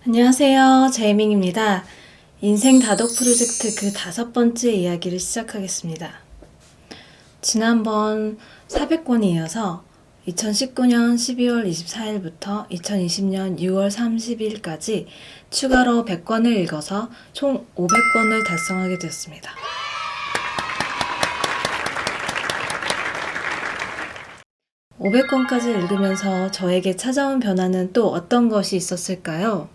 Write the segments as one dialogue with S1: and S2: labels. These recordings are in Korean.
S1: 안녕하세요. 제이밍입니다. 인생 다독 프로젝트 그 5번째 이야기를 시작하겠습니다. 지난번 400권에 이어서 2019년 12월 24일부터 2020년 6월 30일까지 추가로 100권을 읽어서 총 500권을 달성하게 되었습니다. (500권까지) 읽으면서 저에게 찾아온 변화는 또 어떤 것이 있었을까요?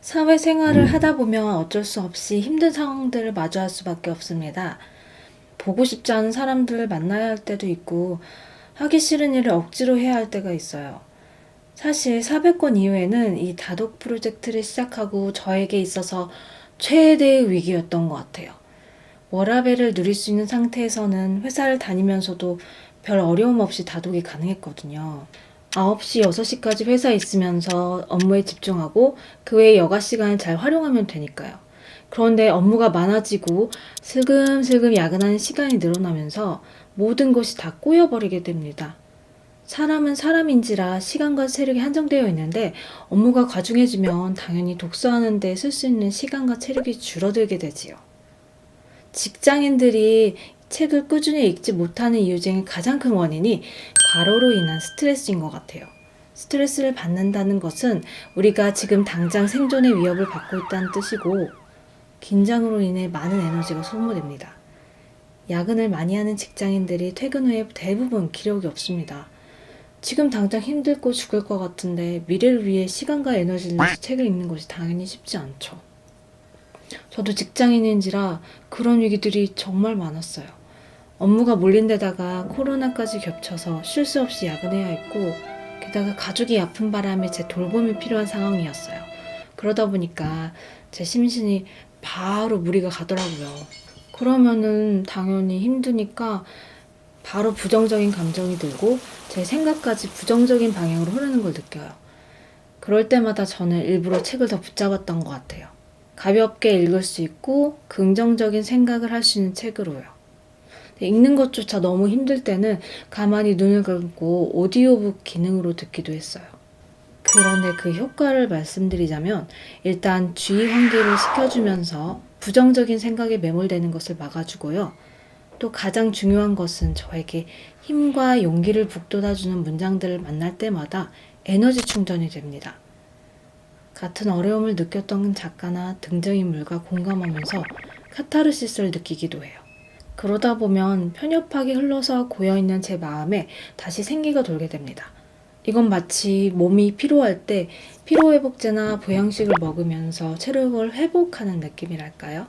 S1: 사회생활을 하다 보면 어쩔 수 없이 힘든 상황들을 마주할 수밖에 없습니다. 보고 싶지 않은 사람들을 만나야 할 때도 있고 하기 싫은 일을 억지로 해야 할 때가 있어요. 사실 400권 이후에는 이 다독 프로젝트를 시작하고 저에게 있어서 최대의 위기였던 것 같아요. 워라밸을 누릴 수 있는 상태에서는 회사를 다니면서도 별 어려움 없이 다독이 가능했거든요. 9시, 6시까지 회사에 있으면서 업무에 집중하고 그 외에 여가 시간을 잘 활용하면 되니까요. 그런데 업무가 많아지고 슬금슬금 야근하는 시간이 늘어나면서 모든 것이 다 꼬여버리게 됩니다. 사람은 사람인지라 시간과 체력이 한정되어 있는데 업무가 과중해지면 당연히 독서하는 데 쓸 수 있는 시간과 체력이 줄어들게 되지요. 직장인들이 책을 꾸준히 읽지 못하는 이유 중에 가장 큰 원인이 과로로 인한 스트레스인 것 같아요. 스트레스를 받는다는 것은 우리가 지금 당장 생존의 위협을 받고 있다는 뜻이고, 긴장으로 인해 많은 에너지가 소모됩니다. 야근을 많이 하는 직장인들이 퇴근 후에 대부분 기력이 없습니다. 지금 당장 힘들고 죽을 것 같은데 미래를 위해 시간과 에너지를 내서 책을 읽는 것이 당연히 쉽지 않죠. 저도 직장인인지라 그런 위기들이 정말 많았어요. 업무가 몰린 데다가 코로나까지 겹쳐서 쉴 수 없이 야근해야 했고, 게다가 가족이 아픈 바람에 제 돌봄이 필요한 상황이었어요. 그러다 보니까 제 심신이 바로 무리가 가더라고요. 그러면은 당연히 힘드니까 바로 부정적인 감정이 들고 제 생각까지 부정적인 방향으로 흐르는 걸 느껴요. 그럴 때마다 저는 일부러 책을 더 붙잡았던 것 같아요. 가볍게 읽을 수 있고 긍정적인 생각을 할 수 있는 책으로요. 읽는 것조차 너무 힘들 때는 가만히 눈을 감고 오디오북 기능으로 듣기도 했어요. 그런데 그 효과를 말씀드리자면, 일단 주의 환기를 시켜주면서 부정적인 생각에 매몰되는 것을 막아주고요. 또 가장 중요한 것은 저에게 힘과 용기를 북돋아주는 문장들을 만날 때마다 에너지 충전이 됩니다. 같은 어려움을 느꼈던 작가나 등장인물과 공감하면서 카타르시스를 느끼기도 해요. 그러다 보면 편협하게 흘러서 고여있는 제 마음에 다시 생기가 돌게 됩니다. 이건 마치 몸이 피로할 때 피로회복제나 보양식을 먹으면서 체력을 회복하는 느낌이랄까요?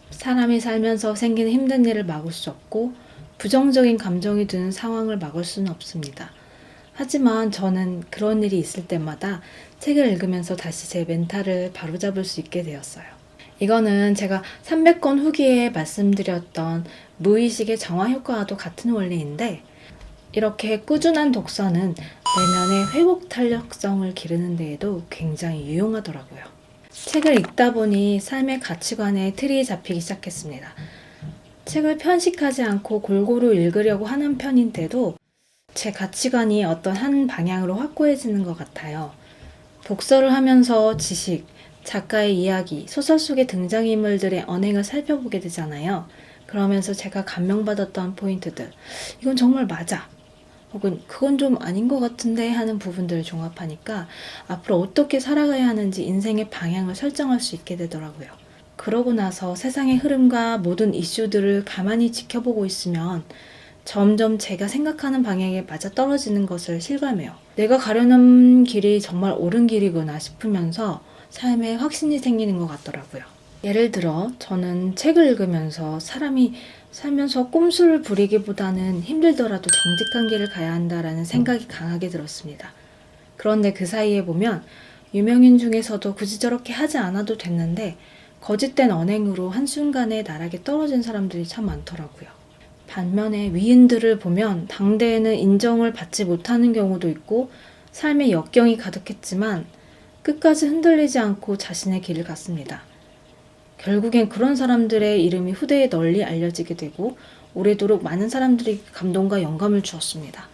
S1: 사람이 살면서 생기는 힘든 일을 막을 수 없고 부정적인 감정이 드는 상황을 막을 수는 없습니다. 하지만 저는 그런 일이 있을 때마다 책을 읽으면서 다시 제 멘탈을 바로잡을 수 있게 되었어요. 이거는 제가 300권 후기에 말씀드렸던 무의식의 정화 효과와도 같은 원리인데, 이렇게 꾸준한 독서는 내면의 회복 탄력성을 기르는 데에도 굉장히 유용하더라고요. 책을 읽다 보니 삶의 가치관에 틀이 잡히기 시작했습니다. 책을 편식하지 않고 골고루 읽으려고 하는 편인데도 제 가치관이 어떤 한 방향으로 확고해지는 것 같아요. 독서를 하면서 지식, 작가의 이야기, 소설 속의 등장인물들의 언행을 살펴보게 되잖아요. 그러면서 제가 감명받았던 포인트들, 이건 정말 맞아, 혹은 그건 좀 아닌 것 같은데 하는 부분들을 종합하니까 앞으로 어떻게 살아가야 하는지 인생의 방향을 설정할 수 있게 되더라고요. 그러고 나서 세상의 흐름과 모든 이슈들을 가만히 지켜보고 있으면 점점 제가 생각하는 방향에 맞아떨어지는 것을 실감해요. 내가 가려는 길이 정말 옳은 길이구나 싶으면서 삶에 확신이 생기는 것 같더라고요. 예를 들어 저는 책을 읽으면서 사람이 살면서 꼼수를 부리기보다는 힘들더라도 정직한 길을 가야 한다라는 생각이 강하게 들었습니다. 그런데 그 사이에 보면 유명인 중에서도 굳이 저렇게 하지 않아도 됐는데 거짓된 언행으로 한순간에 나락에 떨어진 사람들이 참 많더라고요. 반면에 위인들을 보면 당대에는 인정을 받지 못하는 경우도 있고 삶의 역경이 가득했지만 끝까지 흔들리지 않고 자신의 길을 갔습니다. 결국엔 그런 사람들의 이름이 후대에 널리 알려지게 되고 오래도록 많은 사람들이 감동과 영감을 주었습니다.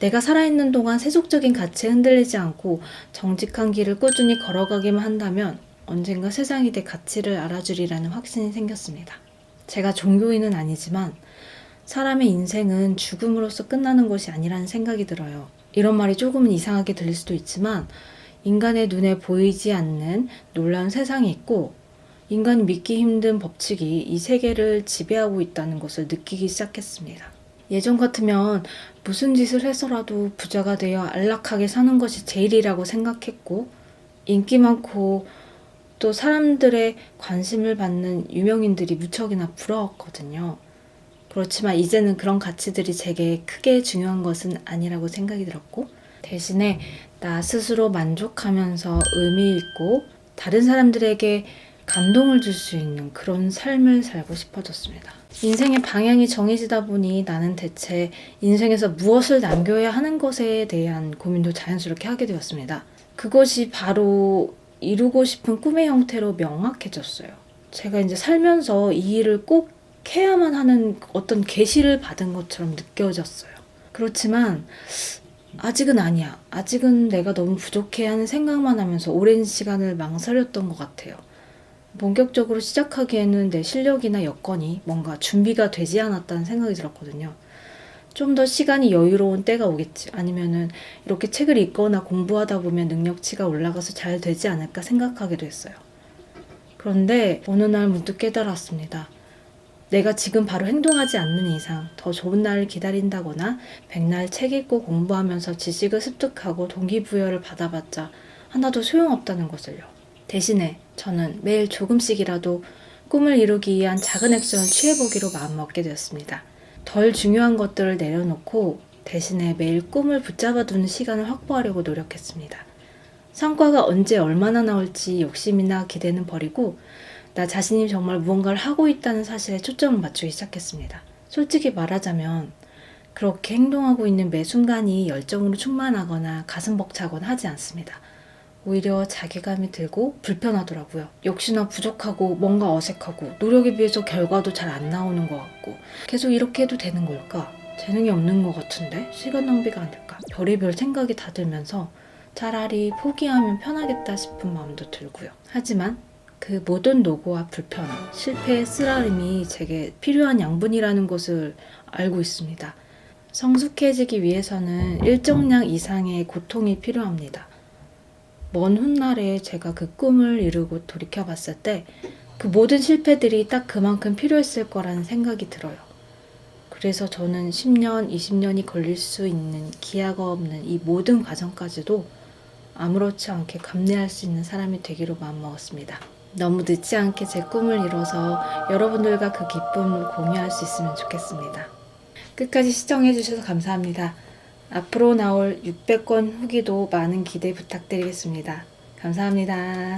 S1: 내가 살아있는 동안 세속적인 가치에 흔들리지 않고 정직한 길을 꾸준히 걸어가기만 한다면 언젠가 세상이 내 가치를 알아주리라는 확신이 생겼습니다. 제가 종교인은 아니지만 사람의 인생은 죽음으로써 끝나는 것이 아니라는 생각이 들어요. 이런 말이 조금은 이상하게 들릴 수도 있지만 인간의 눈에 보이지 않는 놀라운 세상이 있고 인간이 믿기 힘든 법칙이 이 세계를 지배하고 있다는 것을 느끼기 시작했습니다. 예전 같으면 무슨 짓을 해서라도 부자가 되어 안락하게 사는 것이 제일이라고 생각했고 인기 많고 또 사람들의 관심을 받는 유명인들이 무척이나 부러웠거든요. 그렇지만 이제는 그런 가치들이 제게 크게 중요한 것은 아니라고 생각이 들었고 대신에 나 스스로 만족하면서 의미 있고 다른 사람들에게 감동을 줄 수 있는 그런 삶을 살고 싶어졌습니다. 인생의 방향이 정해지다 보니 나는 대체 인생에서 무엇을 남겨야 하는 것에 대한 고민도 자연스럽게 하게 되었습니다. 그것이 바로 이루고 싶은 꿈의 형태로 명확해졌어요. 제가 이제 살면서 이 일을 꼭 해야만 하는 어떤 계시를 받은 것처럼 느껴졌어요. 그렇지만 아직은 아니야. 아직은 내가 너무 부족해 하는 생각만 하면서 오랜 시간을 망설였던 것 같아요. 본격적으로 시작하기에는 내 실력이나 여건이 뭔가 준비가 되지 않았다는 생각이 들었거든요. 좀 더 시간이 여유로운 때가 오겠지. 아니면은 이렇게 책을 읽거나 공부하다 보면 능력치가 올라가서 잘 되지 않을까 생각하기도 했어요. 그런데 어느 날 문득 깨달았습니다. 내가 지금 바로 행동하지 않는 이상 더 좋은 날을 기다린다거나 백날 책 읽고 공부하면서 지식을 습득하고 동기부여를 받아봤자 하나도 소용없다는 것을요. 대신에 저는 매일 조금씩이라도 꿈을 이루기 위한 작은 액션을 취해보기로 마음먹게 되었습니다. 덜 중요한 것들을 내려놓고 대신에 매일 꿈을 붙잡아두는 시간을 확보하려고 노력했습니다. 성과가 언제 얼마나 나올지 욕심이나 기대는 버리고 나 자신이 정말 무언가를 하고 있다는 사실에 초점을 맞추기 시작했습니다. 솔직히 말하자면 그렇게 행동하고 있는 매 순간이 열정으로 충만하거나 가슴 벅차거나 하지 않습니다. 오히려 자괴감이 들고 불편하더라고요. 역시나 부족하고 뭔가 어색하고 노력에 비해서 결과도 잘 안 나오는 것 같고 계속 이렇게 해도 되는 걸까? 재능이 없는 것 같은데? 시간 낭비가 아닐까? 별의별 생각이 다 들면서 차라리 포기하면 편하겠다 싶은 마음도 들고요. 하지만 그 모든 노고와 불편함, 실패의 쓰라림이 제게 필요한 양분이라는 것을 알고 있습니다. 성숙해지기 위해서는 일정량 이상의 고통이 필요합니다. 먼 훗날에 제가 그 꿈을 이루고 돌이켜봤을 때 그 모든 실패들이 딱 그만큼 필요했을 거라는 생각이 들어요. 그래서 저는 10년, 20년이 걸릴 수 있는 기약가 없는 이 모든 과정까지도 아무렇지 않게 감내할 수 있는 사람이 되기로 마음먹었습니다. 너무 늦지 않게 제 꿈을 이뤄서 여러분들과 그 기쁨을 공유할 수 있으면 좋겠습니다. 끝까지 시청해주셔서 감사합니다. 앞으로 나올 600권 후기도 많은 기대 부탁드리겠습니다. 감사합니다.